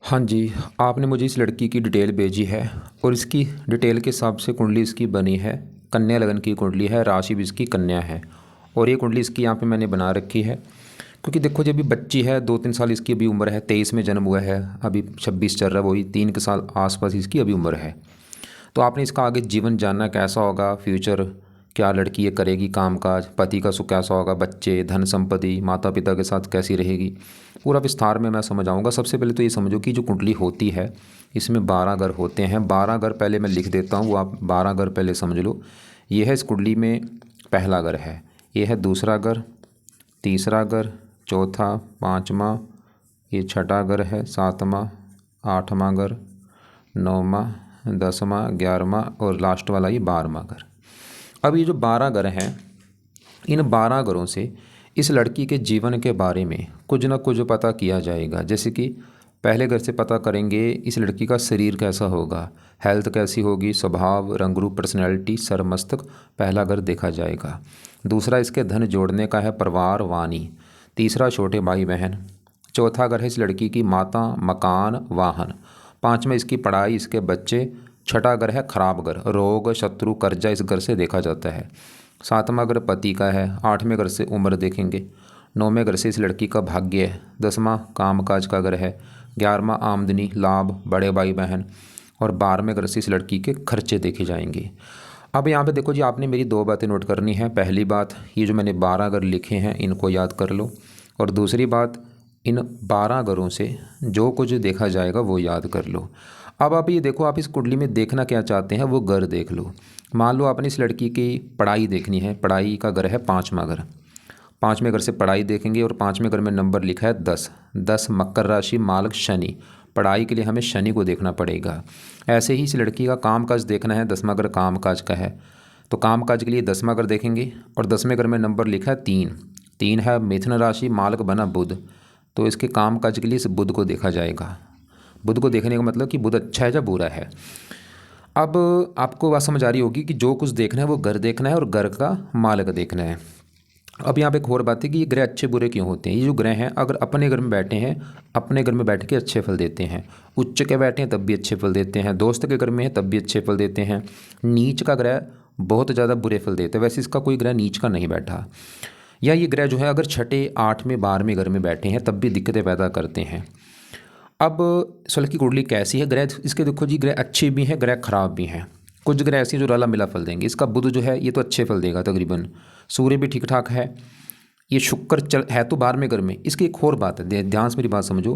हाँ जी, आपने मुझे इस लड़की की डिटेल भेजी है और इसकी डिटेल के हिसाब से कुंडली इसकी बनी है। कन्या लगन की कुंडली है, राशि भी इसकी कन्या है और ये कुंडली इसकी यहाँ पे मैंने बना रखी है। क्योंकि देखो, जब भी बच्ची है 2-3 साल इसकी अभी उम्र है, 23 में जन्म हुआ है, अभी 26 चल रहा है, वही 3 के साल आसपास इसकी अभी उम्र है। तो आपने इसका आगे जीवन जानना कैसा होगा, फ्यूचर क्या लड़की ये करेगी, कामकाज, पति का सुख कैसा होगा, बच्चे, धन संपत्ति, माता पिता के साथ कैसी रहेगी, पूरा विस्तार में मैं समझाऊंगा। सबसे पहले तो ये समझो कि जो कुंडली होती है इसमें 12 घर होते हैं। 12 घर पहले मैं लिख देता हूँ, वो आप 12 घर पहले समझ लो। ये है इस कुंडली में पहला घर है, ये है दूसरा घर, तीसरा घर, चौथा, पाँचवा, ये छठा घर है, सातवां, आठवां घर, नौवां, 10वां, 11वां और लास्ट वाला ये 12वां घर। अब ये जो 12 घर हैं, इन 12 घरों से इस लड़की के जीवन के बारे में कुछ ना कुछ पता किया जाएगा। जैसे कि पहले घर से पता करेंगे इस लड़की का शरीर कैसा होगा, हेल्थ कैसी होगी, स्वभाव, रंग रूप, पर्सनैलिटी, सर मस्तक, पहला घर देखा जाएगा। दूसरा इसके धन जोड़ने का है, परिवार, वाणी। तीसरा छोटे भाई बहन। चौथा घर है इस लड़की की माता, मकान, वाहन। पाँचवा इसकी पढ़ाई, इसके बच्चे। छठा घर है खराब घर, रोग, शत्रु, कर्जा इस घर से देखा जाता है। सातवां घर पति का है। आठवें घर से उम्र देखेंगे। नौवें घर से इस लड़की का भाग्य है। 10वां कामकाज का घर है। 11वां आमदनी, लाभ, बड़े भाई बहन। और 12वें घर से इस लड़की के खर्चे देखे जाएंगे। अब यहाँ पे देखो जी, आपने मेरी दो बातें नोट करनी है। पहली बात, ये जो मैंने 12 घर लिखे हैं इनको याद कर लो। और दूसरी बात, इन 12 घरों से जो कुछ देखा जाएगा वो याद कर लो। अब आप ये देखो, आप इस कुंडली में देखना क्या चाहते हैं वो घर देख लो। मान लो आपने इस लड़की की पढ़ाई देखनी है, पढ़ाई का घर है 5वां घर। 5वें घर से पढ़ाई देखेंगे और 5वें घर में नंबर लिखा है 10। 10 मकर राशि, मालक शनि। पढ़ाई के लिए हमें शनि को देखना पड़ेगा। ऐसे ही इस लड़की का कामकाज देखना है, 10वां घर कामकाज का है, तो कामकाज के लिए 10वां घर देखेंगे और 10वें घर में नंबर लिखा है 3। 3 है मिथुन राशि, मालक बना बुध, तो इसके कामकाज के लिए इस बुध को देखा जाएगा। बुध को देखने का मतलब कि बुध अच्छा है या बुरा है। अब आपको बात समझ आ रही होगी कि जो कुछ देखना है वो घर देखना है और घर का मालक देखना है। अब यहाँ पे एक और बात है कि ये ग्रह अच्छे बुरे क्यों होते हैं। ये जो ग्रह हैं अगर अपने घर में बैठे हैं, अपने घर में बैठ के अच्छे फल देते हैं। उच्च के बैठे हैं तब भी अच्छे फल देते हैं। दोस्त के घर में है तब भी अच्छे फल देते हैं। नीच का ग्रह बहुत ज़्यादा बुरे फल देते हैं। वैसे इसका कोई ग्रह नीच का नहीं बैठा। या ये ग्रह जो है अगर छठे, 8वें, 12वें घर में बैठे हैं तब भी दिक्कतें पैदा करते हैं। अब सल की कुंडली कैसी है, ग्रह इसके देखो जी, ग्रह अच्छे भी हैं, ग्रह खराब भी हैं। कुछ ग्रह ऐसे जो रला मिला फल देंगे। इसका बुध जो है ये तो अच्छे फल देगा तकरीबन। सूर्य भी ठीक ठाक है। ये शुक्र चल है तो 12वें घर में। इसकी एक और बात है, ध्यान से मेरी बात समझो।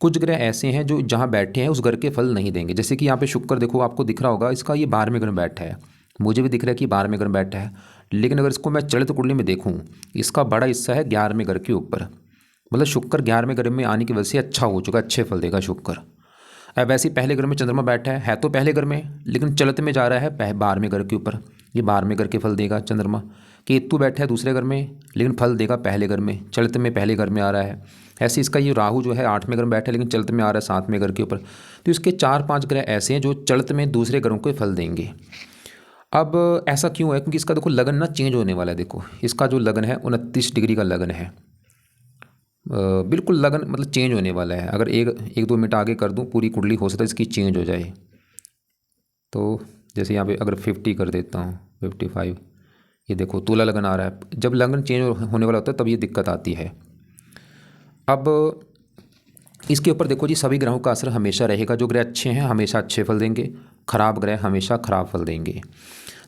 कुछ ग्रह ऐसे हैं जो जहाँ बैठे हैं उस घर के फल नहीं देंगे। जैसे कि यहाँ पे शुक्र देखो, आपको दिख रहा होगा इसका ये 12वें घर में बैठा है। मुझे भी दिख रहा है कि 12वें घर में बैठा है। लेकिन अगर इसको मैं चलित कुंडली में देखूँ, इसका बड़ा हिस्सा है 11वें घर के ऊपर। मतलब शुक्र 11वें घर में आने की वजह से अच्छा हो चुका, अच्छे फल देगा शुक्र। अब वैसे ही पहले घर में चंद्रमा बैठा है तो पहले घर में, लेकिन चलत में जा रहा है 12वें घर के ऊपर। ये 12वें घर के फल देगा चंद्रमा। केतु बैठा है दूसरे घर में, लेकिन फल देगा पहले घर में, चलत में पहले घर में आ रहा है। ऐसे इसका ये राहु जो है 8वें घर में बैठा है, लेकिन चलत में आ रहा है 7वें घर के ऊपर। तो इसके 4-5 ग्रह ऐसे हैं जो चलत में दूसरे ग्रहों को फल देंगे। अब ऐसा क्यों है, क्योंकि इसका देखो लगन ना चेंज होने वाला है। देखो इसका जो लगन है 29 डिग्री का लगन है। बिल्कुल लगन मतलब चेंज होने वाला है। अगर एक एक 2 मिनट आगे कर दूं पूरी कुंडली हो सकता है इसकी चेंज हो जाए। तो जैसे यहाँ पे अगर 50 कर देता हूँ, 55, ये देखो तुला लगन आ रहा है। जब लगन चेंज होने वाला होता है तब ये दिक्कत आती है। अब इसके ऊपर देखो जी, सभी ग्रहों का असर हमेशा रहेगा। जो ग्रह अच्छे हैं हमेशा अच्छे फल देंगे, खराब ग्रह हमेशा खराब फल देंगे।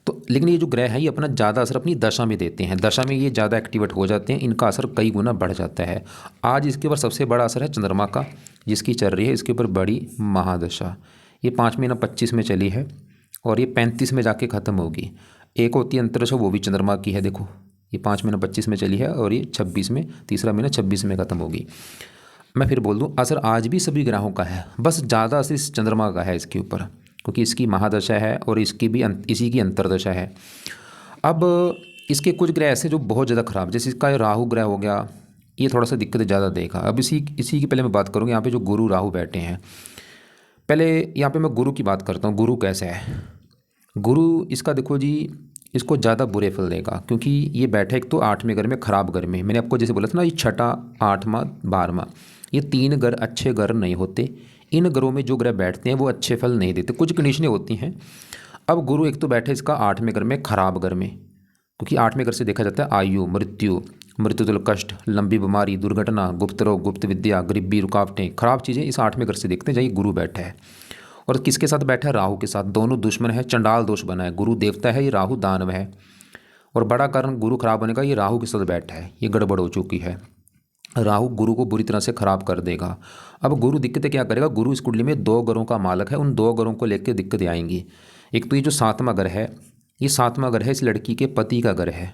तो लेकिन ये जो ग्रह है ये अपना ज़्यादा असर अपनी दशा में देते हैं। दशा में ये ज़्यादा एक्टिवेट हो जाते हैं, इनका असर कई गुना बढ़ जाता है। आज इसके ऊपर सबसे बड़ा असर है चंद्रमा का, जिसकी चल रही है इसके ऊपर बड़ी महादशा। ये 5 महीना 25 में चली है और ये 35 में जाके ख़त्म होगी। एक होती है अंतरदशा, वो भी चंद्रमा की है। देखो ये 5 महीना 25 में चली है और ये 26 में, तीसरा महीना 26 में ख़त्म होगी। मैं फिर बोल दूँ, असर आज भी सभी ग्रहों का है, बस ज़्यादा असर इस चंद्रमा का है इसके ऊपर, क्योंकि इसकी महादशा है और इसकी भी इसी की अंतर्दशा है। अब इसके कुछ ग्रह ऐसे जो बहुत ज़्यादा खराब, जैसे इसका राहु ग्रह हो गया, ये थोड़ा सा दिक्कत ज़्यादा देगा। अब इसी इसी की पहले मैं बात करूँगा। यहाँ पे जो गुरु राहु बैठे हैं, पहले यहाँ पे मैं गुरु की बात करता हूँ। गुरु कैसा है, गुरु इसका देखो जी, इसको ज़्यादा बुरे फल देगा, क्योंकि ये बैठा एक तो 8वें घर में, खराब घर में। मैंने आपको जैसे बोला था ना, ये छठा, 8वां, 12वां, ये 3 ग्रह अच्छे ग्रह नहीं होते। इन ग्रहों में जो ग्रह बैठते हैं वो अच्छे फल नहीं देते, कुछ कंडीशनें होती हैं। अब गुरु एक तो बैठे इसका 8वें घर में, खराब घर में, क्योंकि 8वें घर से देखा जाता है आयु, मृत्यु, मृत्युतुल्य कष्ट, लंबी बीमारी, दुर्घटना, गुप्त रोग, गुप्त विद्या, गरीबी, रुकावटें, खराब चीज़ें इस 8वें घर से देखते हैं जहाँ गुरु बैठा है। और किसके साथ बैठा है? राहु के साथ। दोनों दुश्मन है, चंडाल दोष बना है। गुरु देवता है, ये राहु दानव है। और बड़ा कारण गुरु खराब होने का, ये राहु के साथ बैठा है, ये गड़बड़ हो चुकी है। राहु गुरु को बुरी तरह से खराब कर देगा। अब गुरु दिक्कतें क्या करेगा? गुरु इस कुंडली में 2 ग्रहों का मालक है, उन 2 ग्रहों को लेकर दिक्कतें आएंगी। एक तो ये जो 7वां घर है, ये 7वां घर है इस लड़की के पति का घर है।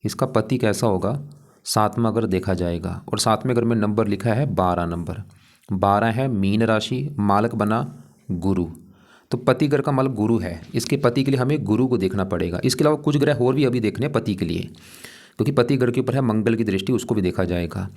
इसका पति कैसा होगा? 7वां घर देखा जाएगा। और 7वें घर में नंबर लिखा है 12 नंबर। 12 है मीन राशि, मालक बना गुरु। तो पति घर का मालक गुरु है, इसके पति के लिए हमें गुरु को देखना पड़ेगा। इसके अलावा कुछ ग्रह और भी अभी देखने हैं पति के लिए, क्योंकि पति घर के ऊपर है मंगल की दृष्टि, उसको भी देखा जाएगा।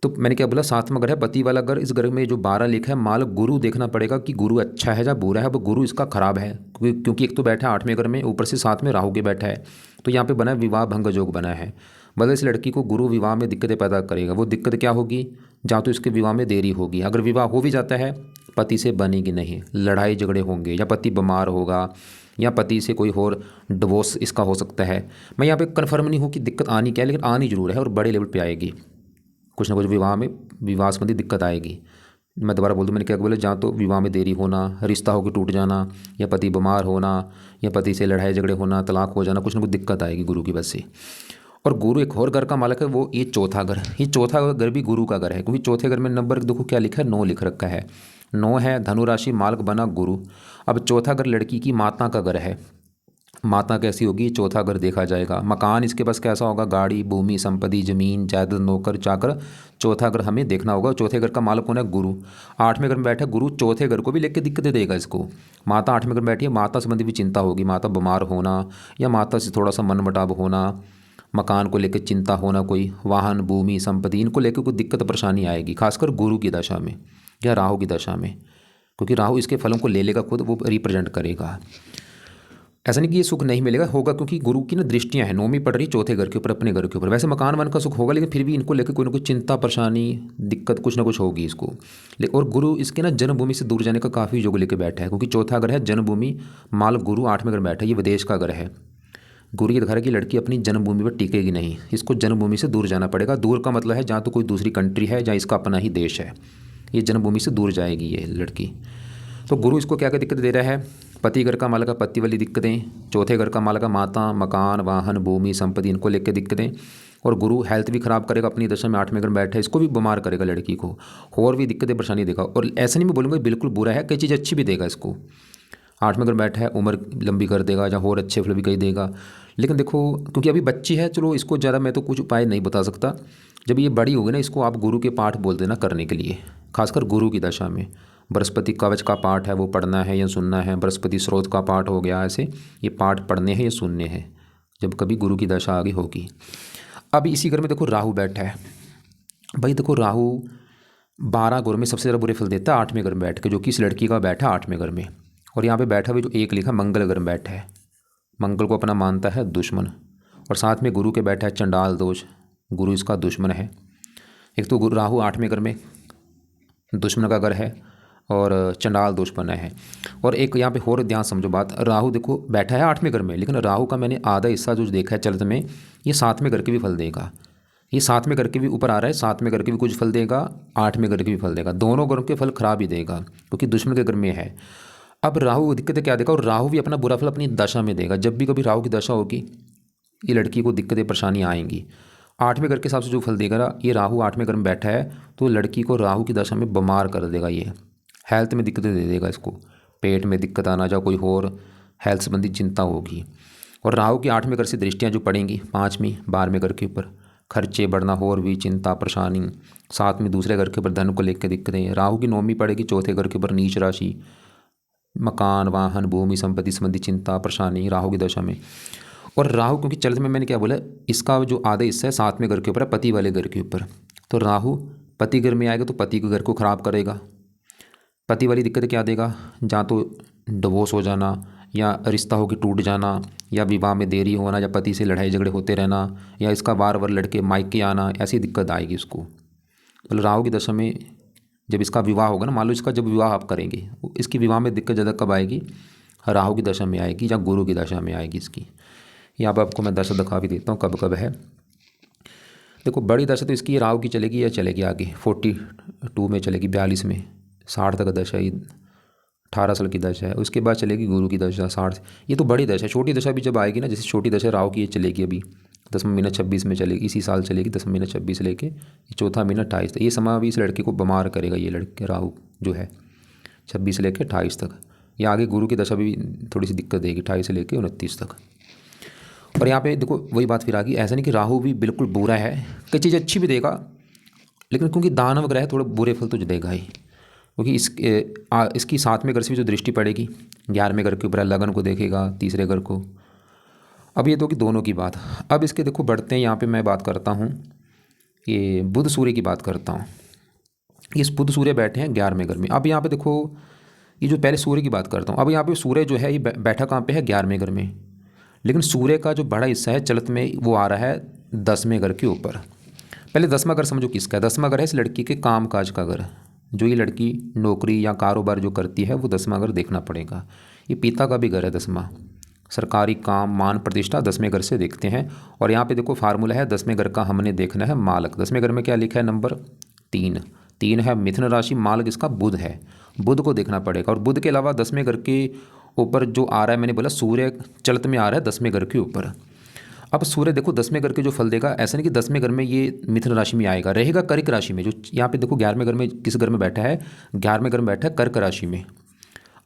तो मैंने क्या बोला? 7वां घर है पति वाला घर। इस घर में जो 12 लिखा है मालक गुरु देखना पड़ेगा कि गुरु अच्छा है या बुरा है। अब गुरु इसका खराब है, क्योंकि एक तो बैठा है 8वें घर में, ऊपर से 7 में राहु के बैठा है। तो यहाँ पे बना है विवाह भंग योग बना है। मतलब इस लड़की को गुरु विवाह में दिक्कतें पैदा करेगा। वो दिक्कत क्या होगी? जहाँ तो इसके विवाह में देरी होगी। अगर विवाह हो भी जाता है, पति से बनेगी नहीं, लड़ाई झगड़े होंगे, या पति बीमार होगा, या पति से कोई और डिवोर्स इसका हो सकता है। मैं यहाँ पे कन्फर्म नहीं हूँ कि दिक्कत आनी क्या है, लेकिन आनी जरूर है और बड़े लेवल पे आएगी। कुछ ना कुछ विवाह में, विवाह संबंधी दिक्कत आएगी। मैं दोबारा बोल दूँ, मैंने क्या बोला? जहाँ तो विवाह में देरी होना, रिश्ता होकर टूट जाना, या पति बीमार होना, या पति से लड़ाई झगड़े होना, तलाक हो जाना, कुछ ना कुछ दिक्कत आएगी गुरु की वजह से। और गुरु एक और घर का मालक है, वो ये चौथा घर। ये चौथा घर भी गुरु का घर है, क्योंकि चौथे घर में नंबर देखो क्या लिखा है? 9 लिख रखा है। 9 है धनु राशि, मालक बना गुरु। अब चौथा घर लड़की की माता का घर है। माता कैसी होगी? चौथा घर देखा जाएगा। मकान इसके पास कैसा होगा? गाड़ी, भूमि, संपत्ति, जमीन, जायदाद, नौकर चाकर। चौथा घर हमें देखना होगा। चौथे घर का मालक कौन है? गुरु। 8वें घर में बैठा गुरु, चौथे घर को भी लेकर दिक्कतें देगा इसको। माता 8वें घर में बैठी है, माता संबंधी भी चिंता होगी। माता बीमार होना, या माता से थोड़ा सा मनमुटाव होना, मकान को लेकर चिंता होना, कोई वाहन, भूमि, संपत्ति, इनको लेकर कोई दिक्कत परेशानी आएगी, खासकर गुरु की दशा में या राहु की दशा में, क्योंकि राहु इसके फलों को ले लेगा खुद, वो रिप्रेजेंट करेगा। ऐसा नहीं कि ये सुख नहीं मिलेगा, होगा, क्योंकि गुरु की ना दृष्टियां हैं, 9वीं पड़ रही चौथे घर के ऊपर, अपने घर के ऊपर। वैसे मकान वन का सुख होगा, लेकिन फिर भी इनको लेकर कोई ना कोई चिंता, परेशानी, दिक्कत कुछ ना कुछ होगी इसको। और गुरु इसके ना जन्मभूमि से दूर जाने का काफ़ी योग लेकर बैठा है, क्योंकि चौथा घर है जन्मभूमि, माल गुरु 8वें घर बैठा है, ये विदेश का घर है। गुरु ये दिखा रहा है कि लड़की अपनी जन्मभूमि पर टिकेगी नहीं, इसको जन्मभूमि से दूर जाना पड़ेगा। दूर का मतलब है जहाँ तो कोई दूसरी कंट्री है, जहाँ इसका अपना ही देश है, ये जन्मभूमि से दूर जाएगी ये लड़की। तो गुरु इसको क्या क्या दिक्कत दे रहा है? पति घर का मालक का पति वाली दिक्कतें, चौथे घर का मालक का माता, मकान, वाहन, भूमि, संपत्ति, इनको लेकर दिक्कतें। और गुरु हेल्थ भी खराब करेगा, अपनी दशा में 8वें घर में बैठा है, इसको भी बीमार करेगा लड़की को, और भी दिक्कतें परेशानी देगा। और ऐसा नहीं मैं बोलूँगा बिल्कुल बुरा है, कई चीज़ अच्छी भी देगा इसको। 8वें घर बैठा है, उम्र लंबी कर देगा, या और अच्छे फल भी कहीं देगा। लेकिन देखो, क्योंकि अभी बच्ची है, चलो इसको ज़्यादा मैं तो कुछ उपाय नहीं बता सकता। जब ये बड़ी होगी ना, इसको आप गुरु के पाठ बोल देना करने के लिए, खासकर गुरु की दशा में। बृहस्पति कवच का पाठ है, वो पढ़ना है या सुनना है। बृहस्पति स्रोत का पाठ हो गया, ऐसे ये पाठ पढ़ने हैं या सुनने हैं जब कभी गुरु की दशा आगे होगी। अब इसी घर में देखो राहु बैठा है। भाई देखो, राहु 12 घर में सबसे ज़्यादा बुरे फल देता है 8वें घर में बैठ के, जो कि इस लड़की का बैठा 8वें घर में। और यहाँ पे बैठा हुआ जो एक लिखा मंगल घर में बैठा है, मंगल को अपना मानता है दुश्मन। और साथ में गुरु के बैठा है चंडाल दोष, गुरु इसका दुश्मन है। एक तो गुरु राहु 8वें घर में दुश्मन का घर है, और चंडाल दोष बना है। और एक यहाँ पे और ध्यान समझो बात, राहु देखो बैठा है 8वें घर में, लेकिन राहु का मैंने आधा हिस्सा जो देखा है चलत में, ये 7वें घर के भी फल देगा। ये 7वें घर के भी ऊपर आ रहा है, 7वें घर के भी कुछ फल देगा, 8वें घर के भी फल देगा, दोनों घरों के फल खराब ही देगा, क्योंकि दुश्मन के घर में है। अब राहु दिक्कतें क्या देगा? और राहु भी अपना बुरा फल अपनी दशा में देगा। जब भी कभी राहु की दशा होगी, ये लड़की को दिक्कतें परेशानियाँ आएंगी। 8वें घर के हिसाब से जो फल देगा, ये राहु 8वें घर में बैठा है, तो लड़की को राहु की दशा में बीमार कर देगा। ये हेल्थ में दिक्कतें दे देगा इसको, पेट में दिक्कत आना, या कोई और हेल्थ संबंधी चिंता होगी। और राहु की 8वें घर से दृष्टियाँ जो पड़ेंगी 5वीं 12वें घर के ऊपर, खर्चे बढ़ना, और भी चिंता परेशानी। साथ में दूसरे घर के ऊपर धन को लेकर दिक्कतें। राहु की 9वीं पड़ेगी चौथे घर के ऊपर, नीच राशि, मकान, वाहन, भूमि, संपत्ति संबंधी चिंता परेशानी राहु की दशा में। और राहु क्योंकि चलते में मैंने क्या बोला, इसका जो आधा हिस्सा है 7वें घर के ऊपर है, पति वाले घर के ऊपर। तो राहु पति घर में आएगा तो पति के घर को खराब करेगा। पति वाली दिक्कत क्या देगा? जहाँ तो डिवोर्स हो जाना, या रिश्ता हो के टूट जाना, या विवाह में देरी होना, या पति से लड़ाई झगड़े होते रहना, या इसका बार बार लड़के मायके आना, ऐसी दिक्कत आएगी इसको। मतलब राहु की दशा में जब इसका विवाह होगा ना, मान लो इसका जब विवाह आप करेंगे, इसकी विवाह में दिक्कत ज़्यादा कब आएगी, राहु की दशा में आएगी या गुरु की दशा में आएगी इसकी। यहाँ पर आपको मैं दशा दिखा भी देता हूँ कब कब है। देखो बड़ी दशा तो इसकी राहु की चलेगी या चलेगी आगे 42 में चलेगी, 42 में 60 तक दशा, ये 18 साल की दशा है। उसके बाद चलेगी गुरु की दशा 60। ये तो बड़ी दशा है। छोटी दशा भी जब आएगी ना, जैसे छोटी दशा राहु की ये चलेगी अभी 10वां महीना 26 में चलेगी, इसी साल चलेगी 10वां महीना 26 लेके चौथा महीना 28 तक। ये समय अभी इस लड़के को बीमार करेगा, ये लड़के राहु जो है 26 लेके 28 तक। या आगे गुरु की दशा भी थोड़ी सी दिक्कत देगी 28 से लेके 29 तक। और यहाँ पे देखो वही बात फिर आ गई, ऐसा नहीं कि राहु भी बिल्कुल बुरा है, कई चीज़ अच्छी भी देगा, लेकिन क्योंकि दानव ग्रह है थोड़े बुरे फल तो देगा ही, क्योंकि इसकी 7वें घर से भी जो दृष्टि पड़ेगी, 11वें घर के ऊपर लगन को देखेगा, तीसरे घर को। अब ये तो कि दोनों की बात। अब इसके देखो बढ़ते हैं, यहाँ पे मैं बात करता हूँ ये बुध सूर्य की बात करता हूँ। इस बुध सूर्य बैठे हैं 11वें घर में। अब यहाँ पे देखो ये जो पहले सूर्य की बात करता हूँ, अब यहाँ पे सूर्य जो है ये बैठा कहाँ पे है, 11वें घर में, लेकिन सूर्य का जो बड़ा हिस्सा है चलत में वो आ रहा है 10वें घर के ऊपर। पहले 10वां घर समझो किसका है, 10वां घर है इस लड़की के काम काज का घर, जो ये लड़की नौकरी या कारोबार जो करती है वो 10वां घर देखना पड़ेगा। ये पिता का भी घर है 10वां, सरकारी काम मान प्रतिष्ठा 10वें घर से देखते हैं। और यहाँ पे देखो फार्मूला है 10वें घर का हमने देखना है मालक। 10वें घर में क्या लिखा है, नंबर 3 है, मिथुन राशि, मालक इसका बुध है, बुध को देखना पड़ेगा। और बुध के अलावा 10वें घर के ऊपर जो आ रहा है, मैंने बोला सूर्य चलत में आ रहा है 10वें घर के ऊपर। अब सूर्य देखो 10वें घर के जो फल देगा, ऐसा नहीं कि 10वें घर में ये मिथुन राशि में आएगा, रहेगा कर्क राशि में। जो यहाँ पे देखो 11वें घर में किस घर में बैठा है, 11वें घर में बैठा है कर्क राशि में।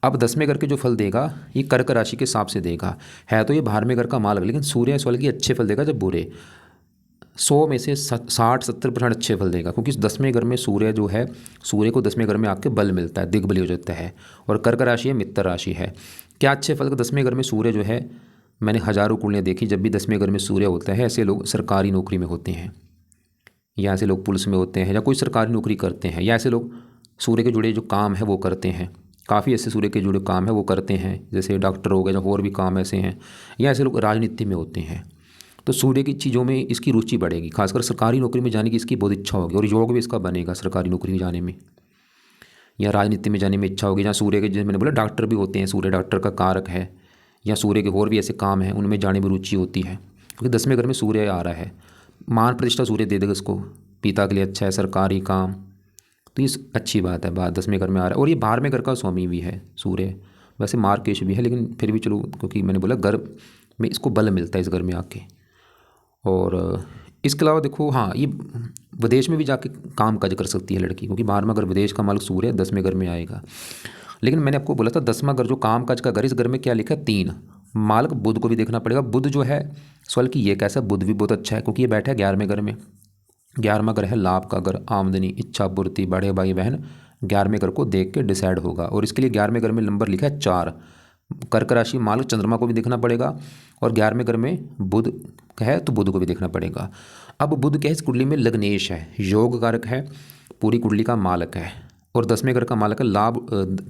अब 10वें घर के जो फल देगा ये कर्क राशि के हिसाब से देगा, है तो ये 12वें घर का मालक, लेकिन सूर्य इस वाले की अच्छे फल देगा जब बुरे, 100 में से 60-70% अच्छे फल देगा, क्योंकि 10वें घर में सूर्य जो है, सूर्य को 10वें घर में आके बल मिलता है, दिग्बली हो जाता है। और कर्क राशि है, मित्र राशि है, क्या अच्छे फल का 10वें घर में सूर्य जो है। मैंने हज़ारों कुंडलियाँ देखी, जब भी 10वें घर में सूर्य होता है ऐसे लोग सरकारी नौकरी में होते हैं, या ऐसे लोग पुलिस में होते हैं, या कोई सरकारी नौकरी करते हैं, या ऐसे लोग सूर्य के जुड़े जो काम है वो करते हैं। काफ़ी ऐसे सूर्य के जुड़े काम है वो करते हैं, जैसे डॉक्टर हो गए, या और भी काम ऐसे हैं, या ऐसे लोग राजनीति में होते हैं। तो सूर्य की चीज़ों में इसकी रुचि बढ़ेगी, खासकर सरकारी नौकरी में जाने की इसकी बहुत इच्छा होगी, और योग भी इसका बनेगा सरकारी नौकरी में जाने में या राजनीति में जाने में इच्छा होगी। जहाँ सूर्य के, जैसे मैंने बोला डॉक्टर भी होते हैं, सूर्य डॉक्टर का कारक है, या सूर्य के और भी ऐसे काम हैं उनमें जाने में रुचि होती है, क्योंकि 10वें घर में सूर्य आ रहा है। मान प्रतिष्ठा सूर्य दे देगा इसको, पिता के लिए अच्छा है, सरकारी काम, तो ये अच्छी बात है। बात 10वें घर में आ रहा है, और ये 12वें घर का स्वामी भी है सूर्य, वैसे मार्केश भी है, लेकिन फिर भी चलो, क्योंकि मैंने बोला घर में इसको बल मिलता है इस घर में आके। और इसके अलावा देखो हाँ, ये विदेश में भी जाके काम काज कर सकती है लड़की, क्योंकि 12वां घर विदेश का मालिक सूर्य 10वें घर में आएगा। लेकिन मैंने आपको बोला था 10वां घर जो काम काज का घर, इस घर में क्या लिखा है 3, मालक बुध को भी देखना पड़ेगा। बुध जो है सवाल की ये कैसा, बुध भी बहुत अच्छा है, क्योंकि ये बैठा है 11वें घर में। 11वां घर है लाभ का घर, आमदनी, इच्छा पूर्ति, बड़े भाई बहन 11वें घर को देख के डिसाइड होगा। और इसके लिए 11वें घर में नंबर लिखा है 4, कर्क राशि मालक चंद्रमा को भी देखना पड़ेगा, और 11वें घर में बुध है तो बुध को भी देखना पड़ेगा। अब बुध क्या है, इस कुंडली में लग्नेश है, योग कारक है, पूरी कुंडली का मालक है, और 10वें घर का मालक है लाभ,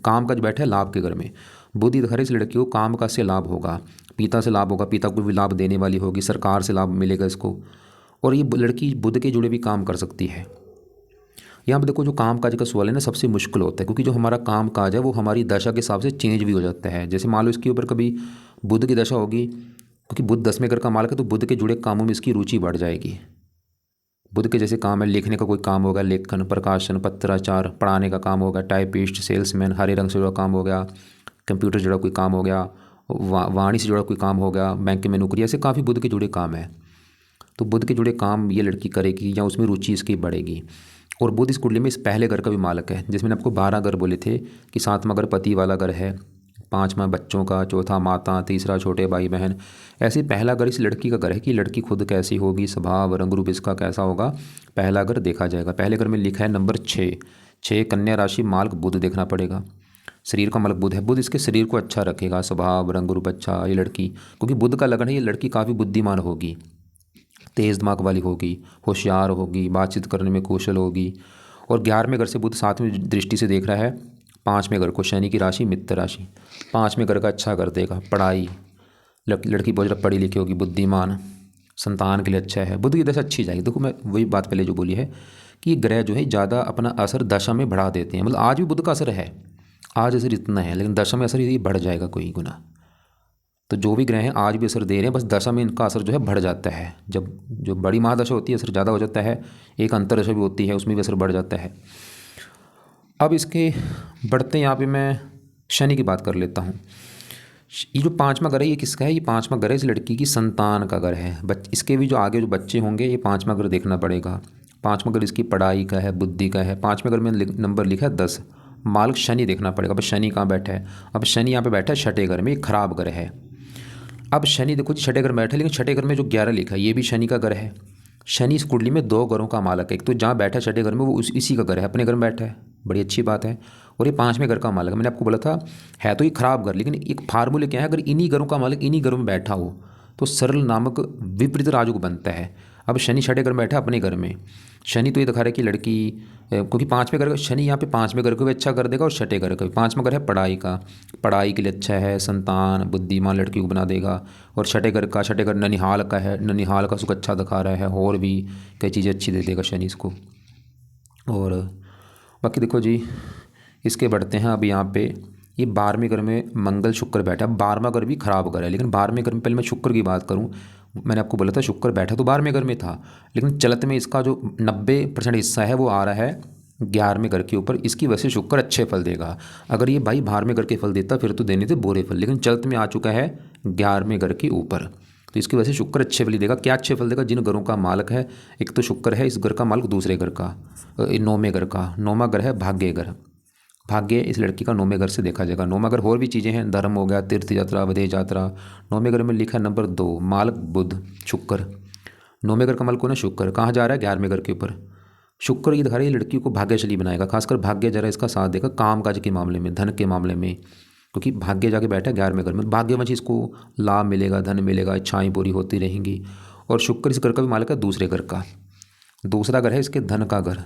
काम काज बैठा है लाभ के घर में। बुध इधर इस लड़की को काम काज से लाभ होगा, पिता से लाभ होगा, पिता को भी लाभ देने वाली होगी, सरकार से लाभ मिलेगा इसको। और ये लड़की बुध के जुड़े भी काम कर सकती है। यहाँ पर देखो जो काम काज का सवाल है ना सबसे मुश्किल होता है, क्योंकि जो हमारा काम काज है वो हमारी दशा के हिसाब से चेंज भी हो जाता है। जैसे मान लो इसके ऊपर कभी बुध की दशा होगी, क्योंकि बुध 10वें घर का मालक है, तो बुध के जुड़े कामों में इसकी रुचि बढ़ जाएगी। बुध के जैसे काम है, लिखने का कोई काम होगा, लेखन, प्रकाशन, पत्राचार, पढ़ाने का काम होगा, टाइपिस्ट, सेल्समैन, हरे रंग से जुड़ा काम हो गया, कंप्यूटर से जुड़ा कोई काम हो गया, वाणी से जुड़ा कोई काम हो गया, बैंक में नौकरी, ऐसे काफ़ी बुध के जुड़े काम है। तो बुध के जुड़े काम ये लड़की करेगी या उसमें रुचि इसकी बढ़ेगी। और बुध इस कुंडली में इस पहले घर का भी मालक है, जिसमें आपको 12 घर बोले थे कि 7वां घर पति वाला घर है, 5वां बच्चों का, चौथा माता, तीसरा छोटे भाई बहन। ऐसे पहला घर इस लड़की का घर है कि लड़की खुद कैसी होगी, स्वभाव रंग रूप इसका कैसा होगा, पहला घर देखा जाएगा। पहले घर में लिखा है नंबर 6 कन्या राशि मालक बुध देखना पड़ेगा। शरीर का मालक बुध है, बुध इसके शरीर को अच्छा रखेगा, स्वभाव रंग रूप अच्छा। ये लड़की क्योंकि बुध का लगन है, ये लड़की काफ़ी बुद्धिमान होगी, तेज़ दिमाग वाली होगी, होशियार होगी, बातचीत करने में कौशल होगी। और 11वें घर से बुध 7वें दृष्टि से देख रहा है 5वें घर को, शनि की राशि मित्र राशि। 5वें घर का अच्छा कर देगा, पढ़ाई, लड़की बहुत ज़्यादा पढ़ी लिखी होगी, बुद्धिमान, संतान के लिए अच्छा है, बुध की दशा अच्छी जाएगी। देखो मैं वही बात पहले जो बोली है कि ग्रह जो है ज़्यादा अपना असर दशा में बढ़ा देते हैं। मतलब आज भी बुध का असर है, आज असर इतना है, लेकिन दशा में असर ये बढ़ जाएगा कोई गुना। तो जो भी ग्रह हैं आज भी असर दे रहे हैं, बस दशा में इनका असर जो है बढ़ जाता है। जब जो बड़ी महादशा होती है असर ज़्यादा हो जाता है, एक अंतरदशा भी होती है उसमें भी असर बढ़ जाता है। अब इसके बढ़ते यहाँ पे मैं शनि की बात कर लेता हूँ। ये जो पांचवा घर है ये किसका है? ये पांचवा घर है इस लड़की की संतान का घर है। इसके भी जो आगे जो बच्चे होंगे ये पांचवा घर देखना पड़ेगा। पांचवा घर इसकी पढ़ाई का है, बुद्धि का है। पांचवें घर में नंबर लिखा है 10। मालिक शनि देखना पड़ेगा। अब शनि कहाँ बैठा है? अब शनि यहाँ पे बैठा है छठे घर में, ये खराब घर है। अब शनि देखो जी छठे घर में बैठा है, लेकिन छठे घर में जो 11 लिखा है ये भी शनि का घर है। शनि इस कुंडली में 2 घरों का मालक है। एक तो जहाँ बैठा है छठे घर में वो इसी का घर है, अपने घर में बैठा है, बड़ी अच्छी बात है। और ये पांचवें घर का मालक है। मैंने आपको बोला था है तो ये खराब घर, लेकिन एक फार्मूले क्या है, अगर इन्हीं घरों का मालक इन्हीं घरों में बैठा हो तो सरल नामक विपरीत राजयोग बनता है। अब शनि छठे घर में बैठा अपने घर में। शनि तो ये दिखा रहा है कि लड़की, क्योंकि पांचवें घर का शनि यहाँ पे पांचवें घर को भी अच्छा कर देगा और छठे घर का भी। पांचवा घर है पढ़ाई का, पढ़ाई के लिए अच्छा है, संतान बुद्धिमान लड़की को बना देगा। और छठे घर ननिहाल का है, ननिहाल का सुख अच्छा दिखा रहा है, और भी कई चीज़ें अच्छी दे देगा शनि इसको। और बाकी देखो जी इसके बढ़ते हैं। अब यहाँ पे ये 12वें घर में मंगल शुक्र बैठा है। 12वां घर भी खराब घर है, लेकिन 12वें घर में पहले मैं शुक्र की बात करूँ। मैंने आपको बोला था शुक्र बैठा तो 12वें घर में था, लेकिन चलत में इसका जो 90% हिस्सा है वो आ रहा है 11वें घर के ऊपर। इसकी वजह से शुक्र अच्छे फल देगा। अगर ये भाई 12वें घर के फल देता फिर तो देने थे बुरे फल, लेकिन चलत में आ चुका है 11वें घर के ऊपर, तो इसकी वजह से शुक्र अच्छे फल देगा। क्या अच्छे फल देगा? जिन घरों का मालक है, एक तो शुक्र है, इस घर का मालक दूसरे घर का, 9वें घर का। 9वां घर है भाग्य घर। भाग्य इस लड़की का 9वें घर से देखा जाएगा। 9वां घर और भी चीज़ें हैं, धर्म हो गया, तीर्थ यात्रा, विदेश यात्रा। 9वें घर में लिखा है नंबर 2, मालक बुध शुक्र। 9वें घर का मालक कौन है? शुक्र। कहाँ जा रहा है? 11वें घर के ऊपर। शुक्र ये दिखा रही है लड़की को भाग्यशाली बनाएगा, खासकर भाग्य जरा इसका साथ देगा काम काज के मामले में, धन के मामले में, क्योंकि भाग्य जाके बैठा है 11वें घर में। भाग्यवश इसको लाभ मिलेगा, धन मिलेगा, इच्छाएं पूरी होती रहेंगी। और शुक्र इस घर का भी मालिक है दूसरे घर का। दूसरा घर है इसके धन का घर,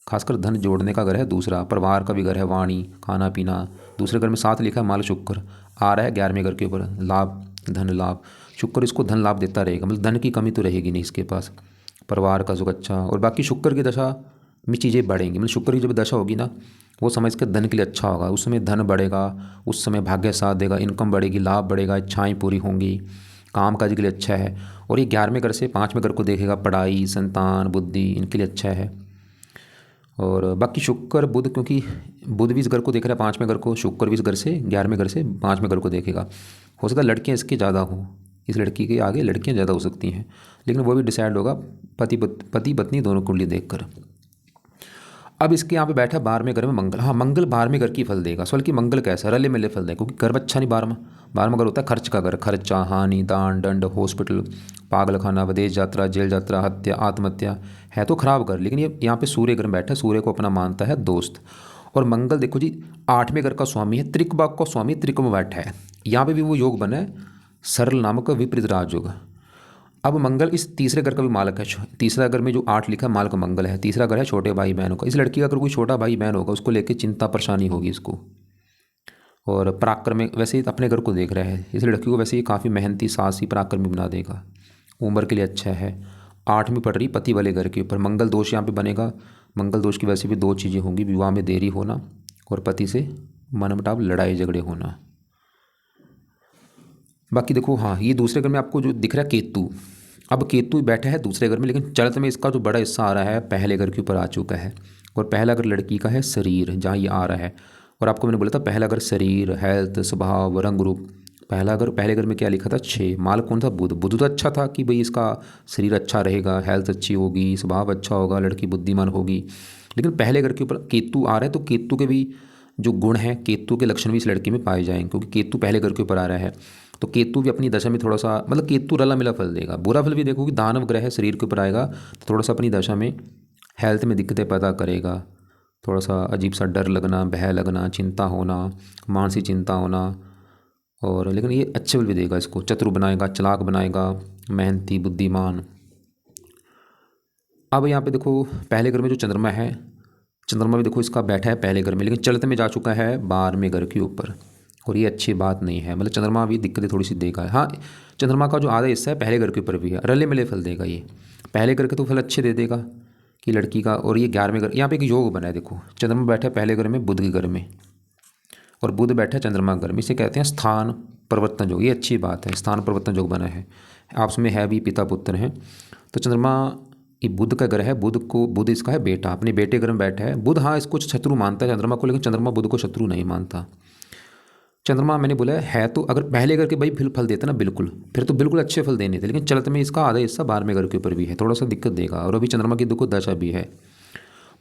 खासकर धन जोड़ने का घर है दूसरा। परिवार का भी घर है, वाणी, खाना पीना। दूसरे घर में साथ लिखा है माल शुक्र, आ रहा है 11वें घर के ऊपर, लाभ, धन लाभ। शुक्र इसको धन लाभ देता रहेगा, मतलब धन की कमी तो रहेगी नहीं इसके पास। परिवार का सुख अच्छा, और बाकी शुक्र की दशा में चीज़ें बढ़ेंगी। मतलब शुक्र की जब दशा होगी ना, वो समय इसके धन के लिए अच्छा होगा। उस समय धन बढ़ेगा, उस समय भाग्य साथ देगा, इनकम बढ़ेगी, लाभ बढ़ेगा, इच्छाएँ पूरी होंगी, काम काज के लिए अच्छा है। और ये 11वें घर से 5वें घर को देखेगा, पढ़ाई, संतान, बुद्धि, इनके लिए अच्छा है। और बाकी शुक्र बुध, क्योंकि बुध भी इस घर को देख रहा है 5वें घर को, शुक्र भी इस घर से 11वें घर से 5वें घर को देखेगा। हो सकता है लड़कियां इसके ज़्यादा हों, इस लड़की के आगे लड़कियां ज़्यादा हो सकती हैं, लेकिन वो भी डिसाइड होगा पति पत्नी दोनों कुंडली देखकर। अब इसके यहाँ पे बैठा 12वें घर में मंगल। हाँ, मंगल 12वें घर की फल देगा। सवाल कि मंगल कैसा? रले मिले फल देगा, क्योंकि घर अच्छा नहीं 12वां घर होता है खर्च का घर। खर्चा, हानि, दान, दंड, हॉस्पिटल, पागल खाना, विदेश यात्रा, जेल यात्रा, हत्या, आत्महत्या, है तो खराब घर। लेकिन ये यहाँ पे सूर्य घर में बैठा है, सूर्य को अपना मानता है दोस्त। और मंगल देखो जी 8वें घर का स्वामी है, त्रिकबाग का स्वामी त्रिक में बैठा है। यहाँ पे भी वो योग बना है सरल नामक विपरीत राजयोग। अब मंगल इस तीसरे घर का भी मालक है। तीसरा घर में जो 8 लिखा है मालक मंगल है। तीसरा घर है छोटे भाई बहनों का। इस लड़की का अगर कोई छोटा भाई बहन होगा उसको लेकर चिंता परेशानी होगी इसको। और पराक्रमी, वैसे ही अपने घर को देख रहा है, इस लड़की को वैसे ही काफ़ी मेहनती, साहसी, पराक्रमी बना देगा। उम्र के लिए अच्छा है। 8वीं पड़ रही पति वाले घर के ऊपर। मंगल दोष यहाँ पे बनेगा। मंगल दोष की वैसे भी 2 चीज़ें होंगी, विवाह में देरी होना और पति से मनमुटाव, लड़ाई झगड़े होना। बाकी देखो, हाँ, ये दूसरे घर में आपको जो दिख रहा है केतु। अब केतु बैठा है दूसरे घर में, लेकिन चलत में इसका जो बड़ा हिस्सा आ रहा है पहले घर के ऊपर आ चुका है। और पहला घर लड़की का है शरीर, जहाँ ये आ रहा है। और आपको मैंने बोला था पहला घर शरीर, हेल्थ, स्वभाव, रंग रूप। पहले घर में क्या लिखा था? 6। माल कौन था? बुध। बुध तो अच्छा था कि भाई इसका शरीर अच्छा रहेगा, हेल्थ अच्छी होगी, स्वभाव अच्छा होगा, लड़की बुद्धिमान होगी। लेकिन पहले घर के ऊपर केतु आ रहा है, तो केतु के भी जो गुण हैं, केतु के लक्षण भी इस लड़की में पाए जाएंगे, क्योंकि केतु पहले घर के ऊपर आ रहा है। तो केतु भी अपनी दशा में थोड़ा सा, मतलब केतु रला मिला फल देगा। बुरा फल भी देखो कि दानव ग्रह है, शरीर के ऊपर आएगा तो थोड़ा सा अपनी दशा में हेल्थ में दिक्कतें पैदा करेगा। थोड़ा सा अजीब सा डर लगना, भय लगना, चिंता होना, मानसिक चिंता होना। और लेकिन ये अच्छे फल भी देगा, इसको चतुर बनाएगा, चालाक बनाएगा, मेहनती, बुद्धिमान। अब यहाँ पे देखो पहले घर में जो चंद्रमा है, चंद्रमा भी देखो इसका बैठा है पहले घर में, लेकिन चलते में जा चुका है 12वें घर के ऊपर। और ये अच्छी बात नहीं है, मतलब चंद्रमा भी दिक्कतें थोड़ी सी देगा। हाँ, चंद्रमा का जो आधा हिस्सा है पहले घर के ऊपर भी है, रले मिले फल देगा ये। पहले घर के तो फल अच्छे दे देगा कि लड़की का, और ये 11वें घर, यहाँ पे एक योग बना है देखो, चंद्रमा बैठा है पहले घर में बुध के घर में, और बुध बैठा है चंद्रमा घर में, इसे कहते हैं स्थान परिवर्तन योग। ये अच्छी बात है, स्थान परिवर्तन योग बना है, आपस में है भी पिता पुत्र हैं। तो चंद्रमा ये बुध का घर है, बुध इसका है बेटा, अपने बेटे घर में बैठा है बुध। हाँ, इसको शत्रु मानता है चंद्रमा को, लेकिन चंद्रमा बुध को शत्रु नहीं मानता। चंद्रमा मैंने बोला है तो अगर पहले घर के भाई फल देता ना बिल्कुल, फिर तो बिल्कुल अच्छे फल देने थे, लेकिन चलते में इसका आधा हिस्सा 12वें घर के ऊपर भी है, थोड़ा सा दिक्कत देगा। और अभी चंद्रमा की देखो दशा भी है,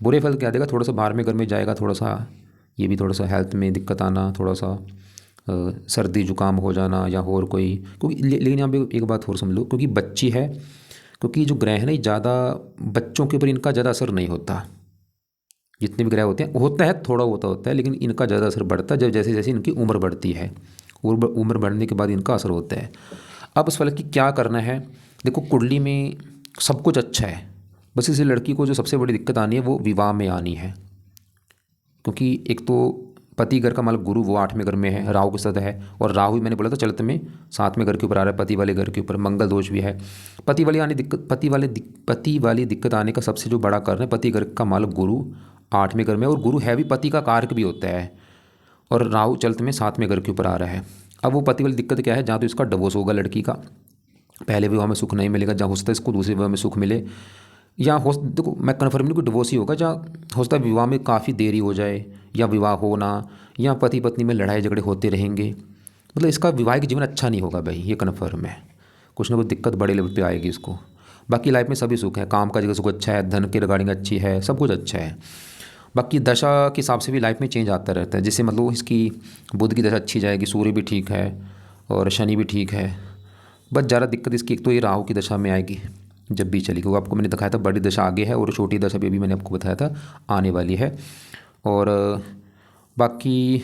बुरे फल क्या देगा, थोड़ा सा 12वें घर में जाएगा, थोड़ा सा ये भी थोड़ा सा हेल्थ में दिक्कत आना, थोड़ा सा सर्दी जुकाम हो जाना या और कोई, क्योंकि लेकिन यहाँ पे एक बात और समझ लो, क्योंकि बच्ची है, क्योंकि जो ग्रह है ना ज़्यादा बच्चों के ऊपर इनका ज़्यादा असर नहीं होता। जितने भी ग्रह होते हैं होता है थोड़ा होता है, लेकिन इनका ज़्यादा असर बढ़ता है जब जैसे जैसे इनकी उम्र बढ़ती है, उम्र बढ़ने के बाद इनका असर होता है। अब इस फल की क्या करना है, देखो कुंडली में सब कुछ अच्छा है, बस इस लड़की को जो सबसे बड़ी दिक्कत आनी है वो विवाह में आनी है। क्योंकि एक तो पति घर का मालिक गुरु वो 8वें घर में है, राहु के साथ है, और राहु मैंने बोला था चलते में 7वें घर के ऊपर आ रहा है, पति वाले घर के ऊपर मंगल दोष भी है। पति वाली दिक्कत आने का सबसे जो बड़ा कारण है, पति घर का मालिक गुरु 8वें घर में, और गुरु है भी पति का कारक भी होता है, और राहु चलते में 7वें घर के ऊपर आ रहा है। अब वो पति वाली दिक्कत क्या है, जहाँ तो इसका डिवोर्स होगा लड़की का, पहले विवाह में सुख नहीं मिलेगा, जहाँ हो सकता है इसको दूसरे विवाह में सुख मिले, या हो देखो मैं कन्फर्म नहीं, कोई डिवोर्स ही होगा, जहाँ हो सकता है विवाह में काफ़ी देरी हो जाए, या विवाह होना, या पति पत्नी में लड़ाई झगड़े होते रहेंगे, मतलब इसका वैवाहिक जीवन अच्छा नहीं होगा भाई, ये कन्फर्म है, कुछ ना कुछ दिक्कत बड़े लेवल पे आएगी इसको। बाकी लाइफ में सभी सुख है, काम का जगह सुख अच्छा है, धन के रिगार्डिंग अच्छी है, सब कुछ अच्छा है। बाकी दशा के हिसाब से भी लाइफ में चेंज आता रहता है, जैसे मतलब इसकी बुध की दशा अच्छी जाएगी, सूर्य भी ठीक है और शनि भी ठीक है, बस ज़्यादा दिक्कत इसकी एक तो ये राहु की दशा में आएगी जब भी चलेगी, वो आपको मैंने दिखाया था बड़ी दशा आगे है, और छोटी दशा भी अभी मैंने आपको बताया था आने वाली है। और बाकी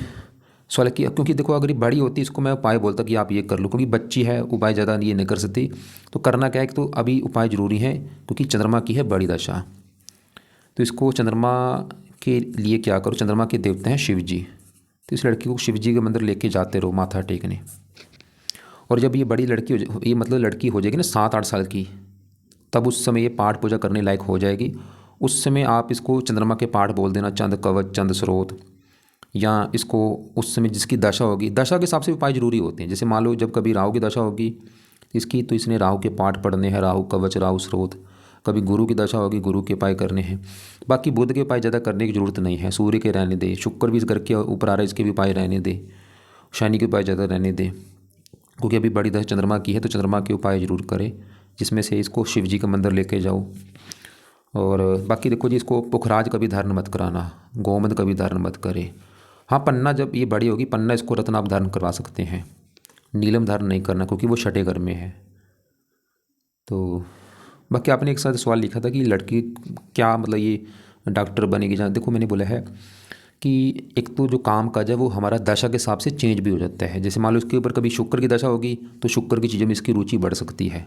सवाल की, क्योंकि देखो अगर ये बड़ी होती इसको मैं उपाय बोलता कि आप ये कर लो, क्योंकि बच्ची है उपाय ज़्यादा ये नहीं कर सकती, तो करना क्या है कि तो अभी उपाय ज़रूरी है, क्योंकि चंद्रमा की है बड़ी दशा। तो इसको चंद्रमा के लिए क्या करो, चंद्रमा के देवता हैं शिव जी, तो इस लड़की को शिव जी के मंदिर लेके जाते रहो माथा टेकने। और जब ये बड़ी लड़की ये मतलब लड़की हो जाएगी ना 7-8 साल की, तब उस समय ये पाठ पूजा करने लायक हो जाएगी। उस समय आप इसको चंद्रमा के पाठ बोल देना, चंद कवच चंद स्रोत, या इसको उस समय जिसकी दशा होगी, दशा के हिसाब से उपाय जरूरी होते हैं। जैसे मान लो जब कभी राहु की दशा होगी इसकी, तो इसने राहु के पाठ पढ़ने हैं, राहु कवच राहु स्रोत। कभी गुरु की दशा होगी, गुरु के उपाय करने हैं। बाकी बुध के उपाय ज़्यादा करने की जरूरत नहीं है, सूर्य के रहने दे, शुक्र भी इस घर के ऊपर आ रहा है इसके भी उपाय रहने दे, शनि के उपाय ज़्यादा रहने दे, क्योंकि अभी बड़ी दशा चंद्रमा की है, तो चंद्रमा के उपाय जरूर करें, जिसमें से इसको शिव जी का मंदिर लेके जाओ। और बाकी देखो जी, इसको पुखराज कभी धारण मत कराना, गोमद कभी धारण मत करे। हाँ, पन्ना जब ये बड़ी होगी, पन्ना इसको रत्न आप धारण करवा सकते हैं, नीलम धारण नहीं करना, क्योंकि वो छठे घर में है। तो बाकी आपने एक साथ सवाल लिखा था कि लड़की क्या मतलब ये डॉक्टर बनेगी, जहाँ देखो मैंने बोला है कि एक तो जो काम काज है वो हमारा दशा के हिसाब से चेंज भी हो जाता है। जैसे मान लो इसके ऊपर कभी शुक्र की दशा होगी, तो शुक्र की चीज़ों में इसकी रुचि बढ़ सकती है।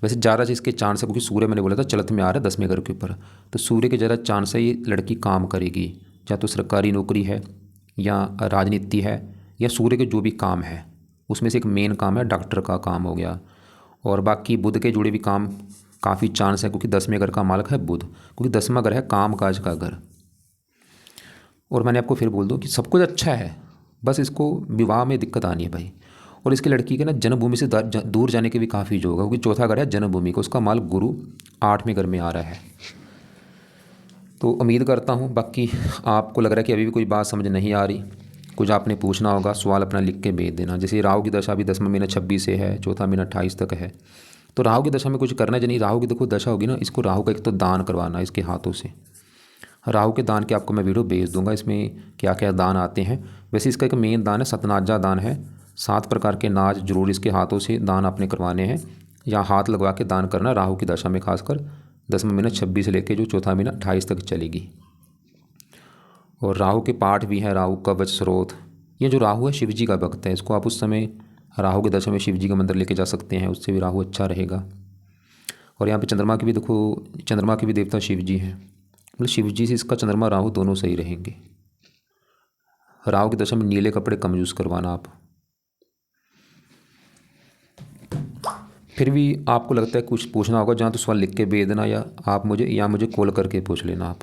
वैसे ज़्यादा इसके चांस है, क्योंकि सूर्य मैंने बोला था चलत में आ रहा है 10वें घर के ऊपर, तो सूर्य के ज़्यादा चांस है ये लड़की काम करेगी, या तो सरकारी नौकरी है, या राजनीति है, या सूर्य के जो भी काम है उसमें से एक मेन काम है डॉक्टर का काम हो गया। और बाकी बुध के जुड़े भी काम काफ़ी चांस है, क्योंकि 10वें घर का मालिक है बुध, क्योंकि 10वां घर है काम काज का घर। और मैंने आपको फिर बोल दूं कि सब कुछ अच्छा है, बस इसको विवाह में दिक्कत आनी है भाई। और इसकी लड़की के ना जन्मभूमि से दूर जाने के भी काफ़ी जो होगा, क्योंकि चौथा घर है जन्मभूमि को, उसका मालिक गुरु 8वें घर में आ रहा है। तो उम्मीद करता हूँ बाकी आपको लग रहा है कि अभी भी कोई बात समझ नहीं आ रही, कुछ आपने पूछना होगा सवाल अपना लिख के भेज देना। जैसे राहु की दशा भी 10वां महीना 26 से है, चौथा महीना 28 तक है, तो राहु की दशा में कुछ करना चाहिए। राहु की देखो दशा होगी ना, इसको राहु का एक तो दान करवाना इसके हाथों से, राहु के दान के आपको मैं वीडियो भेज दूंगा, इसमें क्या क्या दान आते हैं। वैसे इसका एक मेन दान है सतनाजा दान है, 7 प्रकार के नाज जरूर इसके हाथों से दान आपने करवाने हैं, या हाथ लगवा के दान करना राहु की दशा में, खासकर 10वां महीना 26 से लेकर जो चौथा महीना 28 तक चलेगी। और राहु के पाठ भी हैं, राहु कवच स्रोत। ये जो राहु है शिव जी का भक्त है, इसको आप उस समय राहु की दशा में शिव जी का मंदिर लेके जा सकते हैं, उससे भी राहु अच्छा रहेगा। और यहाँ पे चंद्रमा की भी देखो, चंद्रमा के भी देवता शिव जी हैं, मतलब शिव जी से इसका चंद्रमा राहु दोनों सही रहेंगे। राहु की दशा में नीले कपड़े कम यूज़ करवाना आप। फिर भी आपको लगता है कुछ पूछना होगा जहाँ तो सवाल लिख के भेज देना, या मुझे कॉल करके पूछ लेना आप।